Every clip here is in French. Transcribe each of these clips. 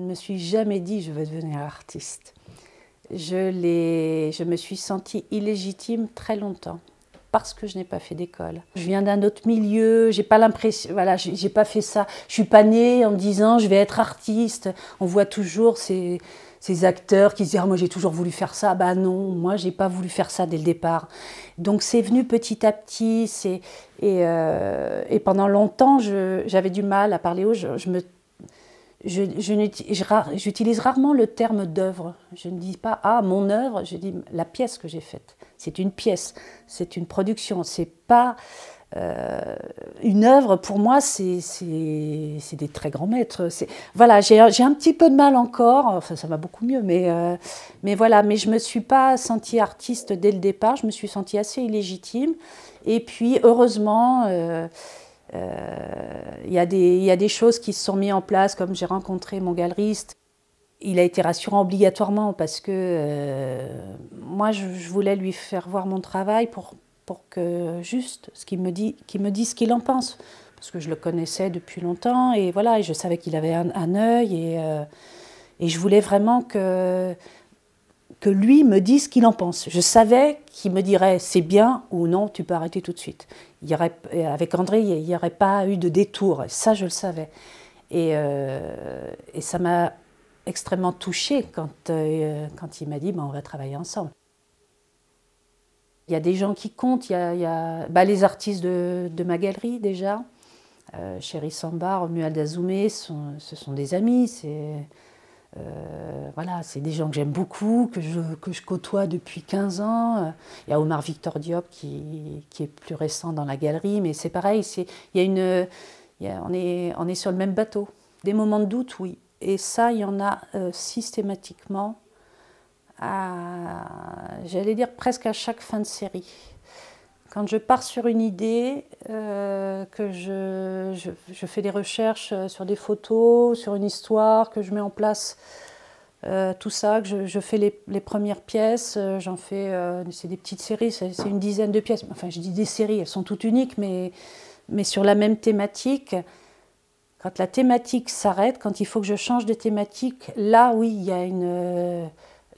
me suis jamais dit je veux devenir artiste. Je me suis sentie illégitime très longtemps parce que je n'ai pas fait d'école. Je viens d'un autre milieu, j'ai pas l'impression, voilà, j'ai pas fait ça. Je suis pas née en me disant je vais être artiste. On voit toujours ces acteurs qui se disent ah, moi j'ai toujours voulu faire ça. Bah non, moi j'ai pas voulu faire ça dès le départ. Donc c'est venu petit à petit. Et pendant longtemps j'avais du mal à parler aux gens. J'utilise rarement le terme d'œuvre. Je ne dis pas « ah, mon œuvre », je dis la pièce que j'ai faite. C'est une pièce, c'est une production, c'est pas... une œuvre, pour moi, c'est des très grands maîtres. Voilà, j'ai un petit peu de mal encore, enfin ça va beaucoup mieux, mais voilà, mais je ne me suis pas sentie artiste dès le départ, je me suis sentie assez illégitime. Et puis, heureusement... il y a des choses qui se sont mises en place, comme j'ai rencontré mon galeriste. Il a été rassurant obligatoirement parce que moi, je voulais lui faire voir mon travail pour que juste qu'il me dise ce qu'il en pense. Parce que je le connaissais depuis longtemps et voilà, et je savais qu'il avait un œil et je voulais vraiment que lui me dise ce qu'il en pense. Je savais qu'il me dirait c'est bien ou non, tu peux arrêter tout de suite. Avec André, il n'y aurait pas eu de détour, ça je le savais. Et ça m'a extrêmement touchée quand il m'a dit on va travailler ensemble. Il y a des gens qui comptent, il y a les artistes de ma galerie déjà. Chéri Samba, Romuald Azoumé, ce sont des amis, voilà, c'est des gens que j'aime beaucoup, que je côtoie depuis 15 ans. Il y a Omar Victor Diop qui est plus récent dans la galerie, mais c'est pareil, on est sur le même bateau. Des moments de doute, oui. Et ça, il y en a systématiquement, j'allais dire presque à chaque fin de série. Quand je pars sur une idée, que je fais des recherches sur des photos, sur une histoire, que je mets en place tout ça, que je fais les premières pièces, j'en fais, c'est des petites séries, c'est une dizaine de pièces. Enfin, je dis des séries, elles sont toutes uniques, mais sur la même thématique. Quand la thématique s'arrête, quand il faut que je change de thématique, là, oui, il y a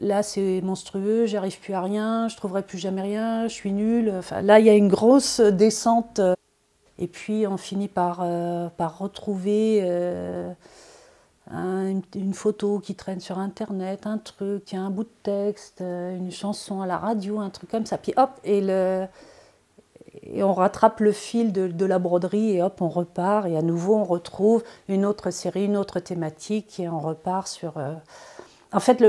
là, c'est monstrueux, j'arrive plus à rien, je trouverai plus jamais rien, je suis nulle. Enfin, là, il y a une grosse descente. Et puis, on finit par retrouver une photo qui traîne sur Internet, un truc, un bout de texte, une chanson à la radio, un truc comme ça. Puis hop, et on rattrape le fil de la broderie et hop, on repart. Et à nouveau, on retrouve une autre série, une autre thématique et on repart sur... En fait,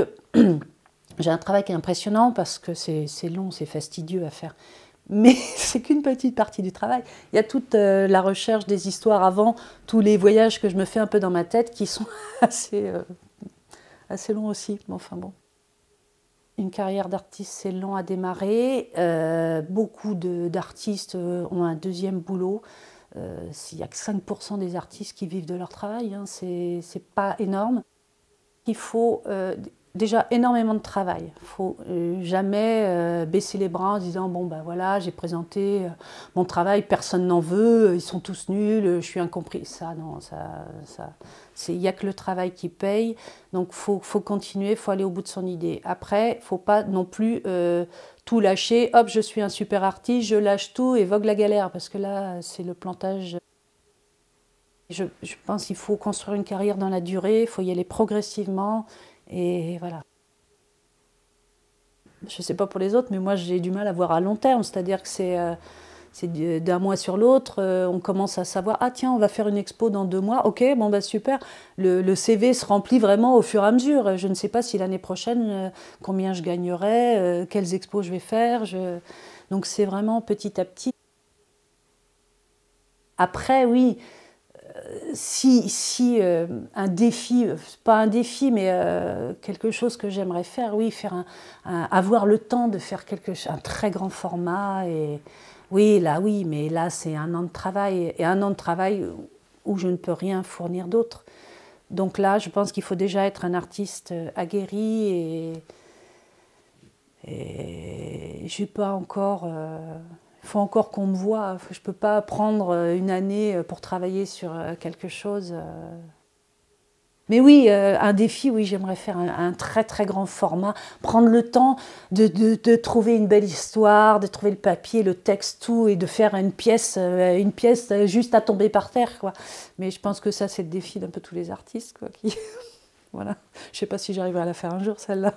j'ai un travail qui est impressionnant parce que c'est long, c'est fastidieux à faire. Mais c'est qu'une petite partie du travail. Il y a toute la recherche des histoires avant, tous les voyages que je me fais un peu dans ma tête qui sont assez longs aussi. Enfin bon. Une carrière d'artiste, c'est long à démarrer. Beaucoup d'artistes ont un deuxième boulot. S'il n'y a que 5% des artistes qui vivent de leur travail, hein, c'est pas énorme. Il faut déjà énormément de travail. Il ne faut jamais baisser les bras en disant bon ben voilà, j'ai présenté mon travail, personne n'en veut, ils sont tous nuls, je suis incompris. Ça non, il n'y a que le travail qui paye. Donc faut continuer, il faut aller au bout de son idée. Après, il ne faut pas non plus tout lâcher. Hop, je suis un super artiste, je lâche tout et vogue la galère parce que là c'est le plantage. Je pense qu'il faut construire une carrière dans la durée, il faut y aller progressivement, et voilà. Je ne sais pas pour les autres, mais moi j'ai du mal à voir à long terme, c'est-à-dire que c'est d'un mois sur l'autre, on commence à savoir, ah tiens, on va faire une expo dans 2 mois, ok, bon bah super, le CV se remplit vraiment au fur et à mesure. Je ne sais pas si l'année prochaine, combien je gagnerai, quelles expos je vais faire, donc c'est vraiment petit à petit. Après, oui, si un défi, pas un défi, mais quelque chose que j'aimerais faire, oui, avoir le temps de faire un très grand format. Et oui, mais là c'est un an de travail, et un an de travail où je ne peux rien fournir d'autre. Donc là, je pense qu'il faut déjà être un artiste aguerri et je n'ai pas encore... il faut encore qu'on me voie. Je ne peux pas prendre une année pour travailler sur quelque chose. Mais oui, un défi, oui, j'aimerais faire un très très grand format, prendre le temps de trouver une belle histoire, de trouver le papier, le texte, tout, et de faire une pièce juste à tomber par terre, quoi. Mais je pense que ça, c'est le défi d'un peu tous les artistes, quoi. Voilà. Je ne sais pas si j'arriverai à la faire un jour, celle-là.